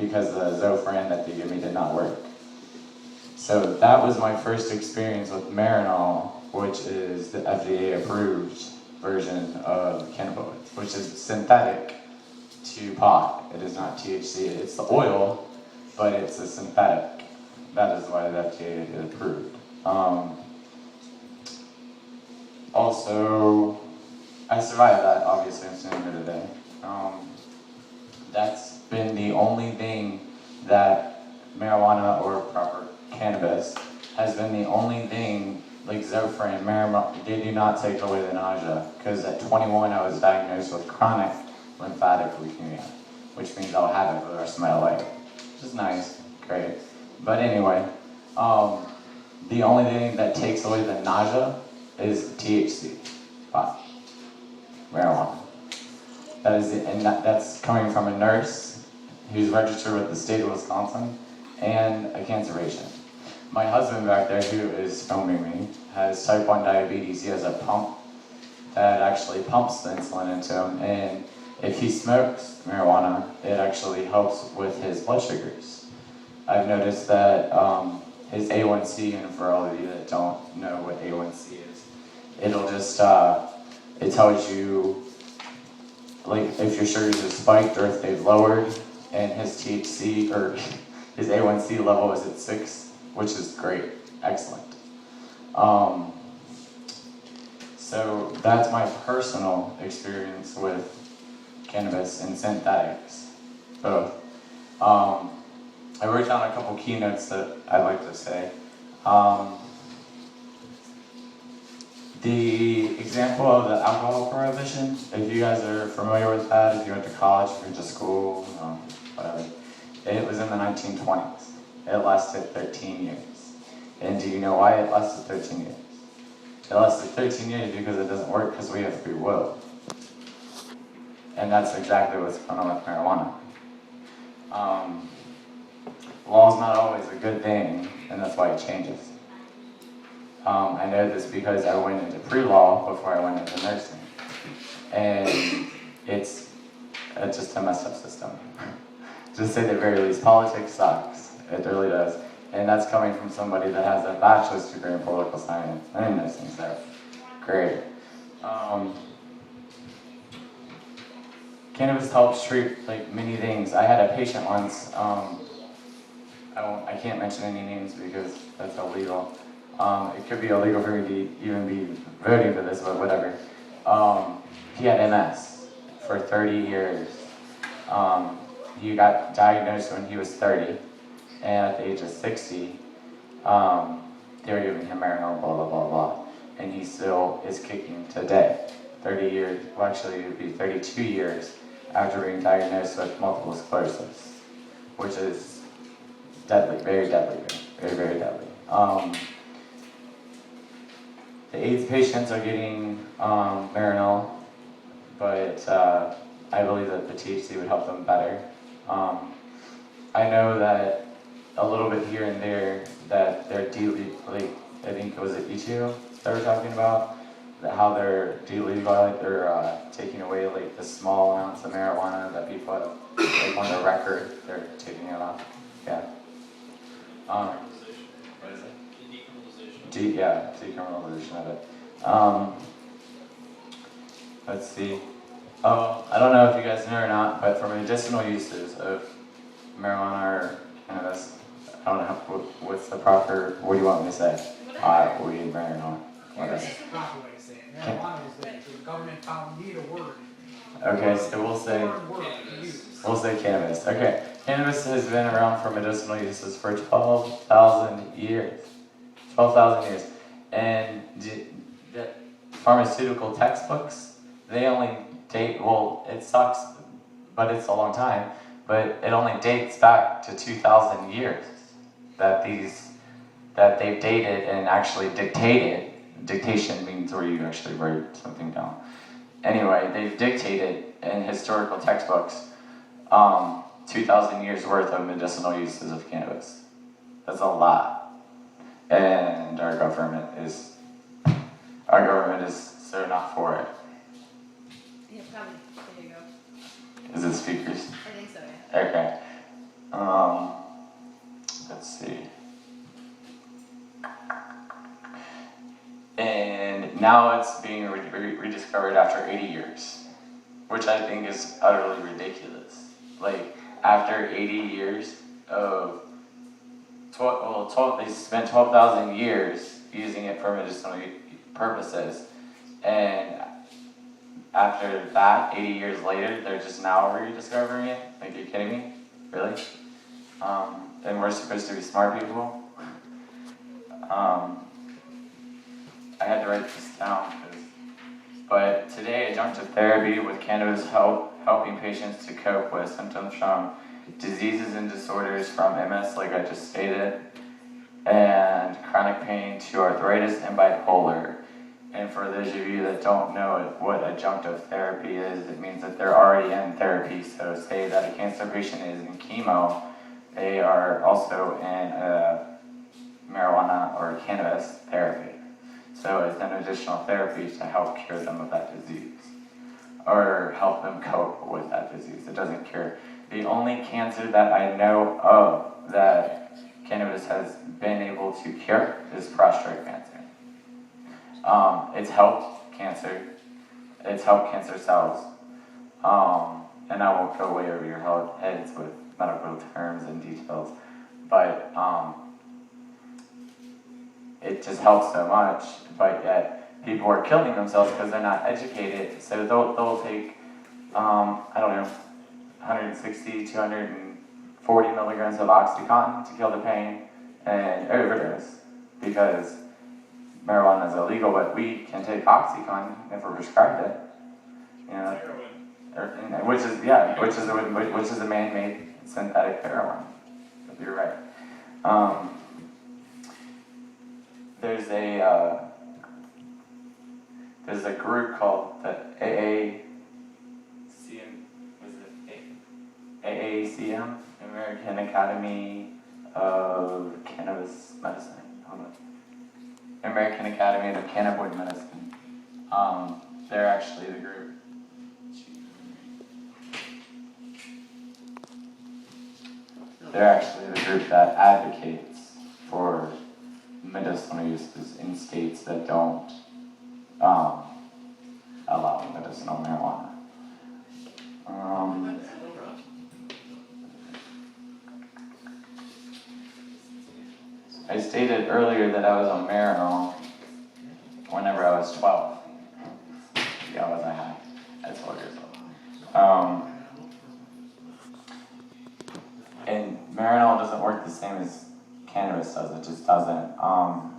because the Zofran that they gave me did not work. So that was my first experience with Marinol, which is the FDA-approved version of cannabis, which is synthetic to pot. It is not THC. It's the oil, but it's a synthetic. That is why the FDA is approved. Also, I survived that, obviously, I'm sitting here today. That's been the only thing that marijuana or proper cannabis has been the only thing, like Zofran, marijuana, they do not take away the nausea. Because at 21, I was diagnosed with chronic lymphatic leukemia, which means I'll have it for the rest of my life. Which is nice, great. But anyway, the only thing that takes away the nausea is THC, pot, marijuana. That is it, and that's coming from a nurse who's registered with the state of Wisconsin and a cancer patient. My husband back there, who is filming me, has type 1 diabetes. He has a pump that actually pumps the insulin into him, and if he smokes marijuana, it actually helps with his blood sugars. I've noticed that his A1C, and for all of you that don't know what A1C is, it'll just, it tells you like if your sugars are spiked or if they've lowered, and his THC or his A1C level is at 6, which is great, excellent. So that's my personal experience with cannabis and synthetics, both. I wrote down a couple keynotes that I'd like to say. The example of the alcohol prohibition, if you guys are familiar with that, if you went to college, if you went to school, whatever, it was in the 1920s. It lasted 13 years. And do you know why it lasted 13 years? It lasted 13 years because it doesn't work because we have free will. And that's exactly what's going on with marijuana. Law is not always a good thing, and that's why it changes. I know this because I went into pre-law before I went into nursing. And it's just a messed up system. To say the very least, politics sucks. It really does. And that's coming from somebody that has a bachelor's degree in political science and nursing, so great. Cannabis helps treat like many things. I had a patient once, I can't mention any names because that's illegal. It could be illegal for me to even be voting for this, but whatever. He had MS for 30 years. He got diagnosed when he was 30, and at the age of 60, they were giving him Marinol, blah, blah, blah, blah. And he still is kicking today. 30 years, well actually it would be 32 years after being diagnosed with multiple sclerosis, which is deadly, very deadly, very, very deadly. The AIDS patients are getting Marinol, but I believe that the THC would help them better. I know that a little bit here and there that they're like I think it was at Ichio that we're talking about, that how they're they're taking away like the small amounts of marijuana that people have like on the record, they're taking it off. Yeah. What is it? Decriminalization of it. Let's see. Oh, I don't know if you guys know or not, but for medicinal uses of marijuana or cannabis, I don't know what's the proper, what do you want me to say? Weed, marijuana, whatever. That's the proper way to say it. Marijuana is the government found need a word. Okay, so we'll say cannabis. Okay, cannabis has been around for medicinal uses for 12,000 years. 12,000 years. And the pharmaceutical textbooks, they only date, well, it sucks, but it's a long time, but it only dates back to 2,000 years that they've dated and actually dictated. Dictation means where you actually write something down. Anyway, they've dictated in historical textbooks 2,000 years worth of medicinal uses of cannabis. That's a lot. And our government is so not for it. Yeah, probably. There you go. Is it speakers? I think so, yeah. Okay. Let's see. And now it's being rediscovered after 80 years, which I think is utterly ridiculous. Like, after 80 years of, they spent 12,000 years using it for medicinal purposes, and after that, 80 years later, they're just now rediscovering it? Like, are you kidding me? Really? And we're supposed to be smart people? I had to write this down, but today adjunctive therapy with cannabis helping patients to cope with symptoms from diseases and disorders from MS, like I just stated, and chronic pain to arthritis and bipolar. And for those of you that don't know what adjunctive therapy is, it means that they're already in therapy. So say that a cancer patient is in chemo, they are also in marijuana or cannabis therapy. So it's an additional therapy to help cure them of that disease, or help them cope with that disease. It doesn't cure. The only cancer that I know of that cannabis has been able to cure is prostate cancer. It's helped cancer. It's helped cancer cells. And I won't go way over your heads with medical terms and details, but it just helps so much. But yet people are killing themselves because they're not educated. So they'll take, I don't know, 160, 240 milligrams of OxyContin to kill the pain and overdose, because marijuana is illegal, but we can take OxyContin if we're prescribed it. You know, which is a man-made synthetic heroin. You're right. There's a group called the AACM, American Academy of Cannabis Medicine. Hold on. American Academy of Cannabinoid Medicine. They're actually the group. They're actually the group that advocates for medicinal uses in states that don't allow medicinal marijuana. I stated earlier that I was on marijuana whenever I was 12. Yeah, I wasn't high at 12 years old. And marijuana doesn't work the same as cannabis does. It just doesn't.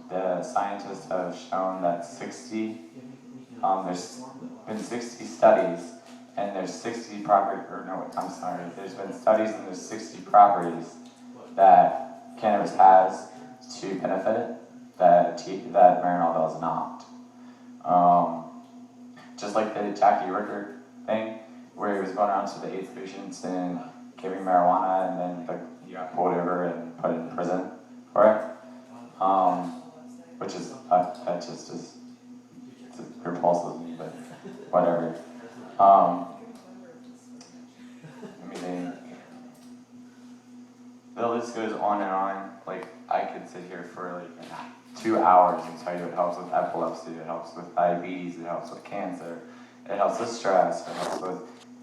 The scientists have shown that there's been 60 studies, and there's 60 there's been studies and there's 60 properties that cannabis has to benefit it that marijuana does not. Just like the Jackie Rickard thing, where he was going around to the AIDS patients and giving marijuana, and then he got pulled over and put in prison for it. Which is, that just is repulsive, but whatever. The list goes on and on. Like, I could sit here for like 2 hours and tell you it helps with epilepsy, it helps with diabetes, it helps with cancer, it helps with stress, it helps with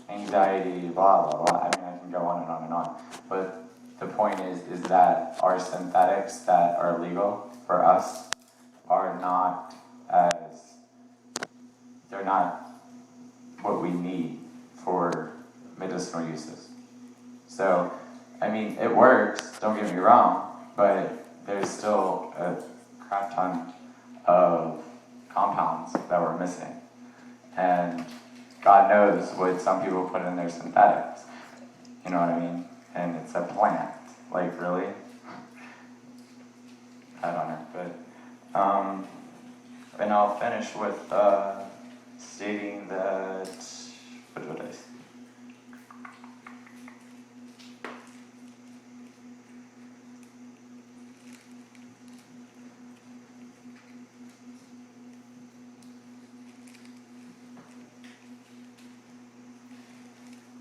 anxiety, blah, blah, blah. I mean, I can go on and on and on. But the point is that our synthetics that are legal for us are not they're not what we need for medicinal uses. So, I mean, it works, don't get me wrong, but there's still a crap ton of compounds that we're missing. And God knows what some people put in their synthetics. You know what I mean? And it's a plant. Like, really? I don't know, but, and I'll finish with, stating that, what would I say?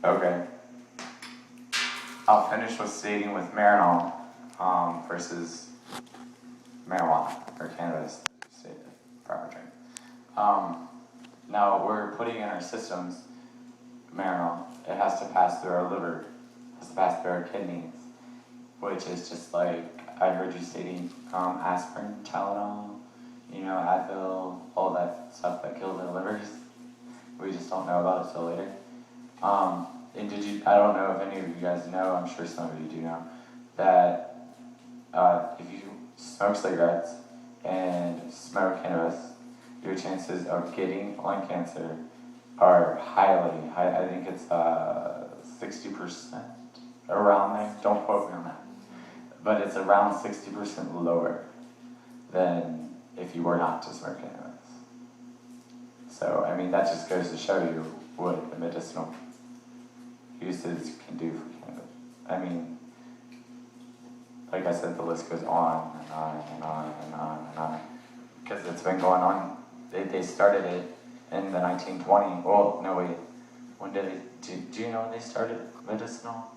Okay. I'll finish with stating with Marinol versus marijuana or cannabis, say the proper term. Now we're putting in our systems Marinol. It has to pass through our liver, it has to pass through our kidneys, which is just like I heard you stating aspirin, Tylenol, Advil, all that stuff that kills our livers. We just don't know about it till later. And I don't know if any of you guys know, I'm sure some of you do know, that if you smoke cigarettes and smoke cannabis, your chances of getting lung cancer are highly high. I think it's 60%, around there. Don't quote me on that. But it's around 60% lower than if you were not to smoke cannabis. So, I mean, that just goes to show you what the medicinal uses can do for cannabis. I mean, like I said, the list goes on and on and on and on and on. Because it's been going on. They started it in the 1920s. Well, no, wait. When did they, do you know when they started medicinal?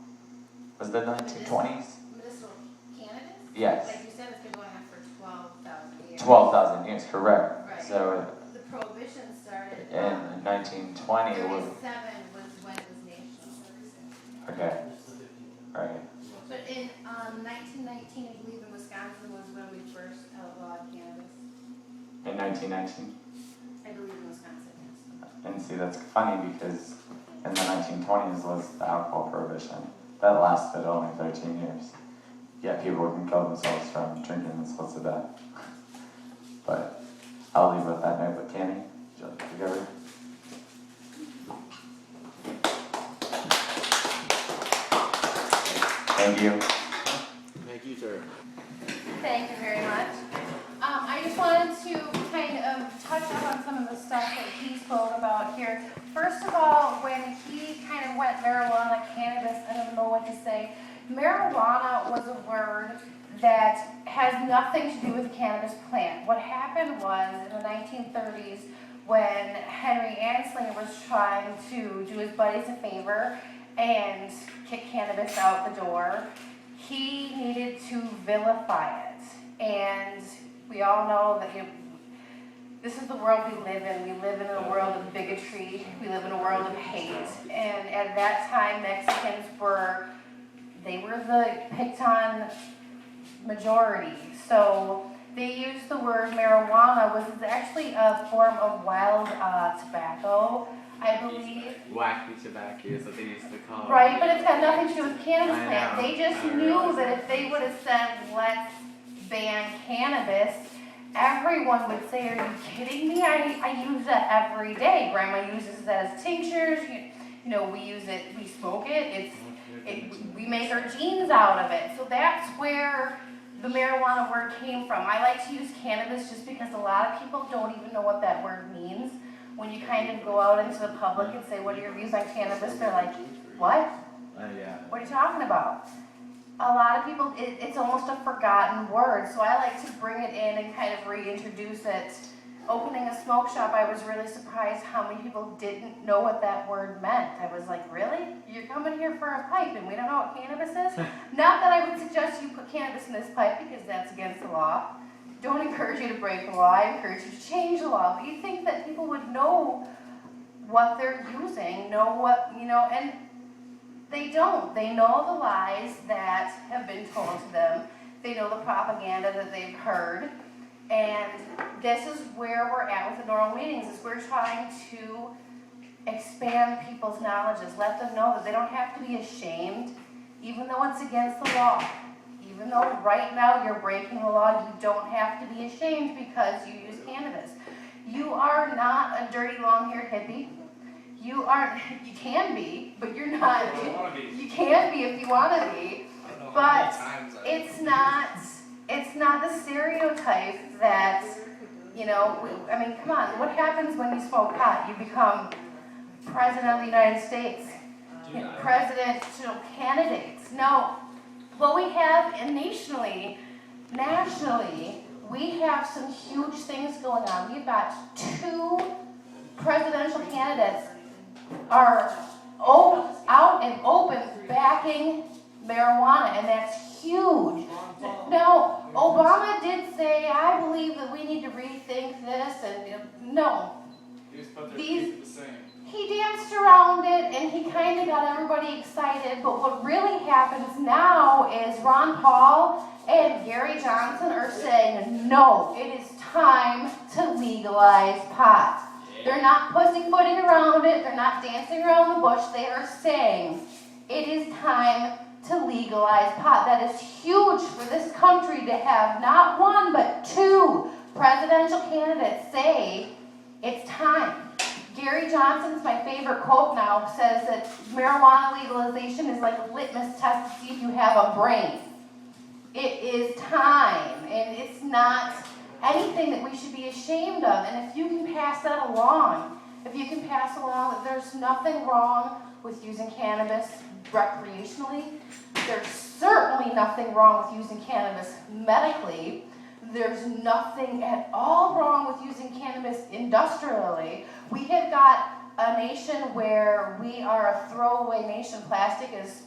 Was it the 1920s? Medicinal cannabis? Yes. Like you said, it's been going on for 12,000 years. 12,000 years, correct. Right. So the prohibition started in 1920 37 was, was when it was national. okay, right. But in 1919, I believe in Wisconsin was when we first outlawed cannabis. In 1919? I believe in Wisconsin, yes. And see, that's funny because in the 1920s was the alcohol prohibition. That lasted only 13 years. Yet people can kill themselves from drinking themselves to death. But I'll leave with that note. But Tammy, would you like to take over? Thank you. Thank you, sir. Thank you very much. I just wanted to kind of touch up on some of the stuff that he spoke about here. First of all, when he kind of went marijuana, cannabis, I don't know what to say. Marijuana was a word that has nothing to do with the cannabis plant. What happened was in the 1930s when Henry Anslinger was trying to do his buddies a favor and kick cannabis out the door, he needed to vilify it. And we all know that this is the world we live in. We live in a world of bigotry. We live in a world of hate. And at that time, Mexicans were the picked on majority. So they used the word marijuana, which is actually a form of wild tobacco, I believe. Wacky tobacco is what they used to call it. Right, but it's got nothing to do with cannabis I plant. know. They just knew that if they would have said, let's ban cannabis, everyone would say, are you kidding me? I use that every day. Grandma uses that as tinctures. We use it, we smoke it. We make our jeans out of it. So that's where the marijuana word came from. I like to use cannabis just because a lot of people don't even know what that word means. When you kind of go out into the public and say, what are your views on cannabis? They're like, what? Yeah. What are you talking about? A lot of people, it's almost a forgotten word, so I like to bring it in and kind of reintroduce it. Opening a smoke shop, I was really surprised how many people didn't know what that word meant. I was like, really? You're coming here for a pipe and we don't know what cannabis is? Not that I would suggest you put cannabis in this pipe because that's against the law. Don't encourage you to break the law, I encourage you to change the law. But you think that people would know what they're using, and they don't. They know the lies that have been told to them. They know the propaganda that they've heard. And this is where we're at with the NORML meetings, is we're trying to expand people's knowledges, let them know that they don't have to be ashamed, even though it's against the law. Even though right now you're breaking the law, you don't have to be ashamed because you use cannabis. You are not a dirty long-haired hippie. You can be, but you're not. You can be if you want to be, but it's not the stereotype that, come on, what happens when you smoke pot? You become president of the United States, presidential candidates. No, what we have nationally, we have some huge things going on. We've got 2 presidential candidates are out and open backing marijuana, and that's huge. Now, Obama did say, I believe that we need to rethink this, and no. He danced around it, and he kind of got everybody excited, but what really happens now is Ron Paul and Gary Johnson are saying, no, it is time to legalize pot. They're not pussyfooting around it, they're not dancing around the bush, they are saying, it is time to legalize pot. That is huge for this country to have not one, but two presidential candidates say, it's time. Gary Johnson's my favorite quote now, says that marijuana legalization is like a litmus test to see if you have a brain. It is time, and it's not anything that we should be ashamed of. And if you can pass that along, if you can pass along that there's nothing wrong with using cannabis recreationally, there's certainly nothing wrong with using cannabis medically, there's nothing at all wrong with using cannabis industrially. We have got a nation where we are a throwaway nation. Plastic is,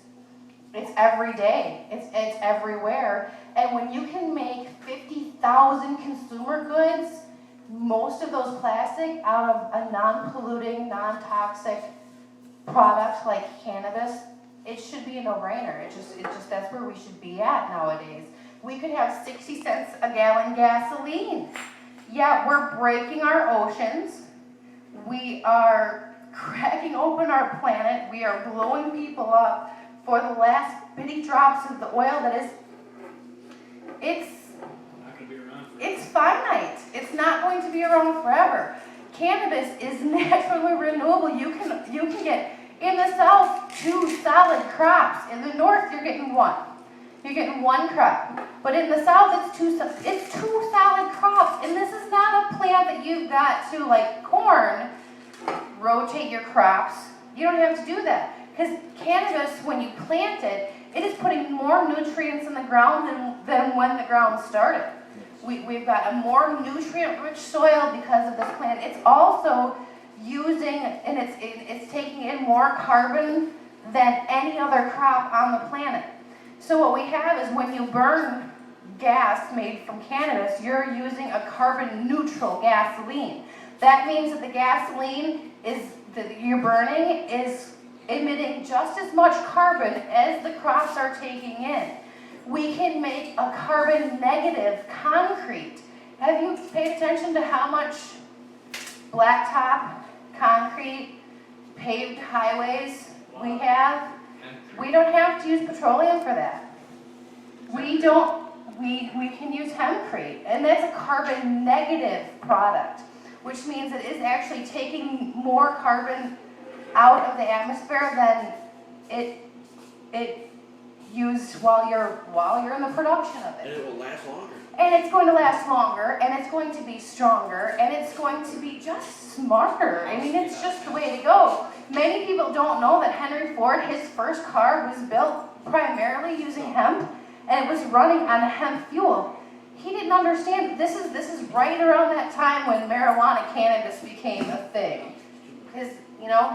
it's every day. It's everywhere. And when you can make 50,000 consumer goods, most of those plastic out of a non-polluting, non-toxic product like cannabis, it should be a no-brainer. It just that's where we should be at nowadays. We could have 60 cents a gallon gasoline. Yeah, we're breaking our oceans. We are cracking open our planet. We are blowing people up for the last bitty drops of the oil that is, it's finite. It's not going to be around forever. Cannabis is naturally renewable. You can get, in the south, 2 solid crops. In the north, you're getting 1. You're getting 1 crop. But in the south, it's 2 solid crops. And this is not a plant that you've got to, like corn, rotate your crops. You don't have to do that. Because cannabis, when you plant it, it is putting more nutrients in the ground than when the ground started. We've got a more nutrient-rich soil because of this plant. It's also using, and it's taking in more carbon than any other crop on the planet. So what we have is when you burn gas made from cannabis, you're using a carbon-neutral gasoline. That means that the gasoline that you're burning is emitting just as much carbon as the crops are taking in. We can make a carbon-negative concrete. Have you paid attention to how much blacktop, concrete, paved highways we have? We don't have to use petroleum for that. We can use hempcrete, and that's a carbon-negative product, which means it is actually taking more carbon out of the atmosphere than it used while you're in the production of it. And it will last longer. And it's going to last longer, and it's going to be stronger, and it's going to be just smarter. I mean, it's just the way to go. Many people don't know that Henry Ford, his first car was built primarily using hemp, and it was running on hemp fuel. He didn't understand this is right around that time when marijuana cannabis became a thing. Because,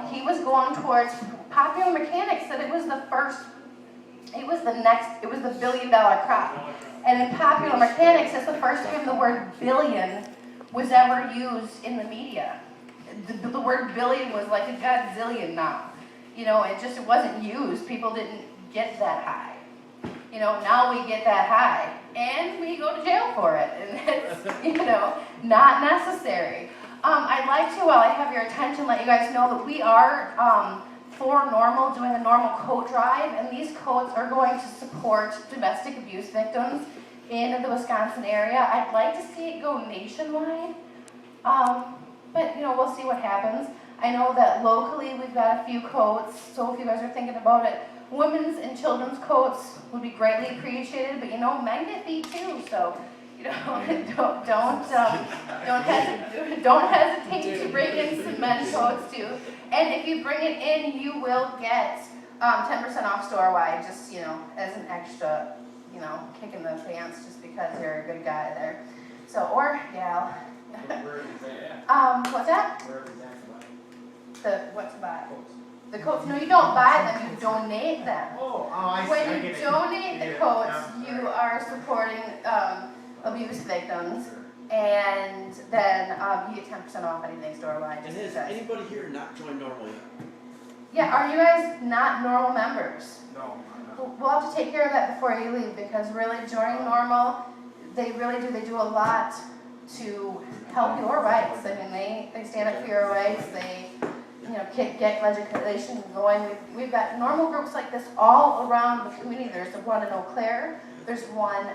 he was going towards Popular Mechanics said it was the $1 billion crop. And in Popular Mechanics, it's the first time the word billion was ever used in the media. The word billion was like a godzillion now. It wasn't used. People didn't get that high. Now we get that high. And we go to jail for it. And it's, not necessary. I'd like to, while I have your attention, let you guys know that we are for NORML doing a NORML coat drive, and these coats are going to support domestic abuse victims in the Wisconsin area. I'd like to see it go nationwide, but we'll see what happens. I know that locally we've got a few coats, so if you guys are thinking about it, women's and children's coats would be greatly appreciated, but men get beat too, so don't hesitate to bring in some men's coats too. And if you bring it in, you will get 10% off store-wide, just as an extra, kick in the pants, just because you're a good guy there. So, or gal. Where is that at? What's that? Where is that to buy? What to buy? The coats, no, you don't buy them, you donate them. I see. I When you get it. donate the Yeah, coats, yeah. you are supporting abuse victims, and then you get 10% off anything store-wide. And has anybody here not joined NORML yet? Yeah, are you guys not NORML members? No, We'll have to take care of that before you leave, because really joining NORML, they do a lot to help your rights. I mean, they stand up for your rights, they get legislation going. We've got NORML groups like this all around the community. There's one in Eau Claire, there's one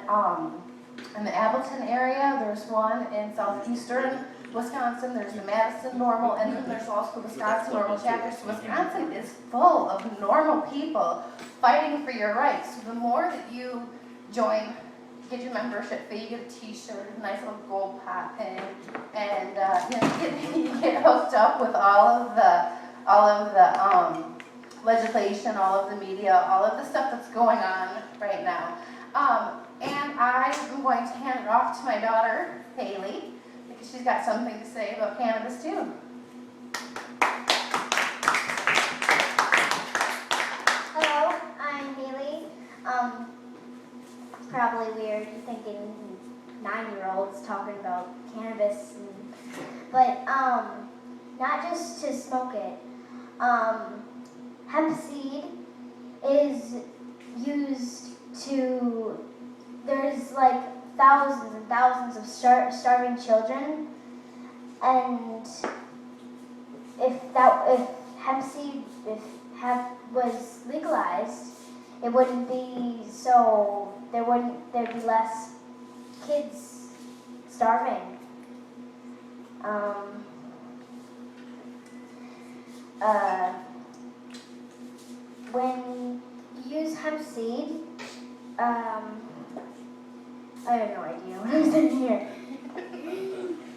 in the Appleton area, there's one in southeastern Wisconsin, there's the Madison NORML, and then there's also the Wisconsin NORML chapter. So Wisconsin is full of normal people fighting for your rights. So the more that you join, get your membership fee, you get a t-shirt, a nice little gold pot pin, and you get hooked up with all of the legislation, all of the media, all of the stuff that's going on right now. And I am going to hand it off to my daughter, Haley, because she's got something to say about cannabis too. Hello, I'm Haley. Probably weird thinking 9-year-olds talking about cannabis, but not just to smoke it. Hemp seed is used to, there's like thousands and thousands of starving children, and if hemp seed was legalized, it wouldn't be so, there'd be less kids starving. When you use hemp seed, I have no idea what I'm saying here.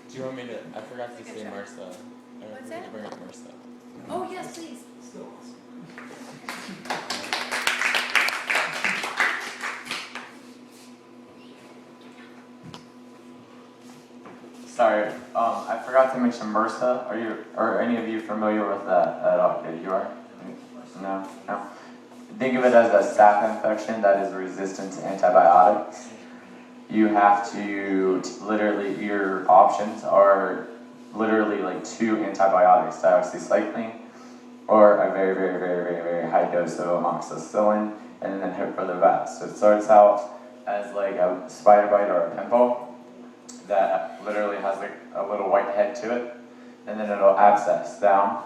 Do you want me to? I forgot to say MRSA. What's that? To bring up MRSA. Oh, yes, please. Sorry, I forgot to mention MRSA. Are any of you familiar with that at all? Okay, you are? No? No? Think of it as a staph infection that is resistant to antibiotics. You have to literally, your options are literally like 2 antibiotics, dioxycycline, or a very, very, very, very, very high dose of amoxicillin, and then hope for the best. So it starts out as like a spider bite or a pimple that literally has like a little white head to it, and then it'll abscess down.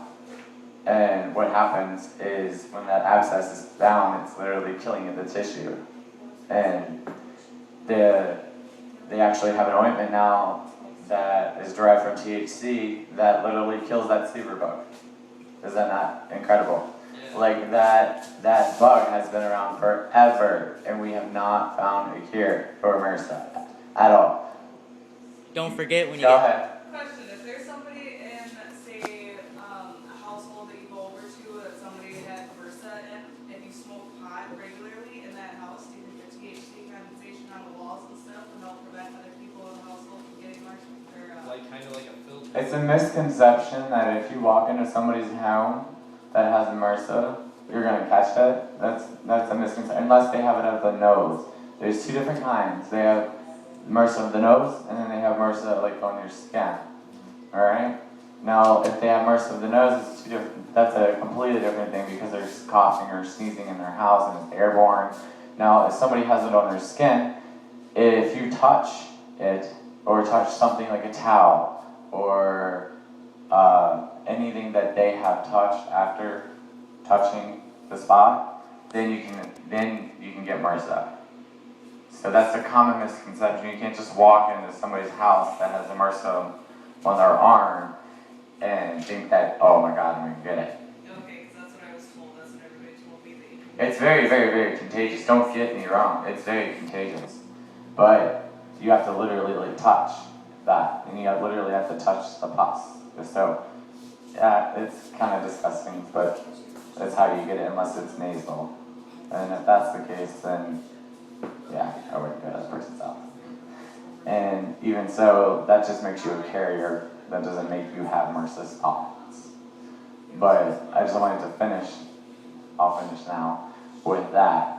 And what happens is when that abscess is down, it's literally killing the tissue. And they actually have an ointment now that is derived from THC that literally kills that sleeper bug. Is that not incredible? Like that bug has been around forever, and we have not found a cure for MRSA at all. Don't forget when you Go get ahead. Question, if there's somebody in, say, a household that you go over to that somebody had MRSA in, and you smoke pot regularly in that house, do you think the THC condensation on the walls and stuff will help prevent other people in the household from getting MRSA? Kind of like a filter. It's a misconception that if you walk into somebody's home that has MRSA, you're gonna catch it. That's a misconception, unless they have it of the nose. There's 2 different kinds. They have MRSA of the nose, and then they have MRSA like on your skin. All right. Now, if they have MRSA of the nose, it's 2 different. That's a completely different thing because they're coughing or sneezing in their house and it's airborne. Now, if somebody has it on their skin, if you touch it or touch something like a towel or anything that they have touched after touching the spot, then you can get MRSA. So that's a common misconception. You can't just walk into somebody's house that has MRSA on their arm and think that, oh my God, I'm gonna get it. Okay, because that's what I was told. That's what everybody told me that you can. It's very, very, very contagious. Don't get me wrong. It's very contagious. But you have to literally like touch that, and you literally have to touch the pus. So yeah, it's kind of disgusting, but that's how you get it unless it's nasal. And if that's the case, then yeah, I wouldn't go to that person's house. And even so, that just makes you a carrier. That doesn't make you have MRSA spots. But I just wanted to finish, I'll finish now, with that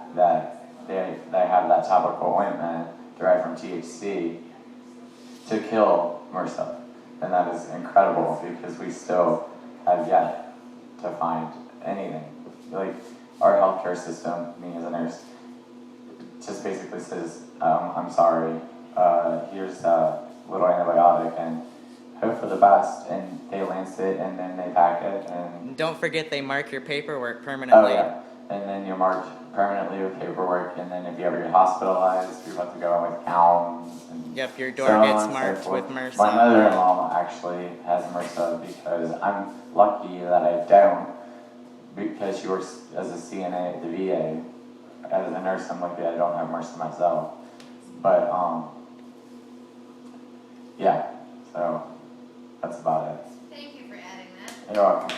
they have that topical ointment derived from THC to kill MRSA. And that is incredible because we still have yet to find anything. Like, our healthcare system, me as a nurse, just basically says, I'm sorry, here's a little antibiotic and hope for the best, and they lance it and then they pack it and Don't forget they mark your paperwork oh permanently. yeah, and then you're marked permanently with paperwork, and then if you ever get hospitalized, you have to go in with gowns and Yep, your door so on gets and so marked forth. with MRSA. My mother-in-law actually has MRSA because I'm lucky that I don't, because she works as a CNA at the VA. As a nurse, I'm lucky I don't have MRSA myself. But yeah, so that's about it. Thank you for adding that. You're welcome.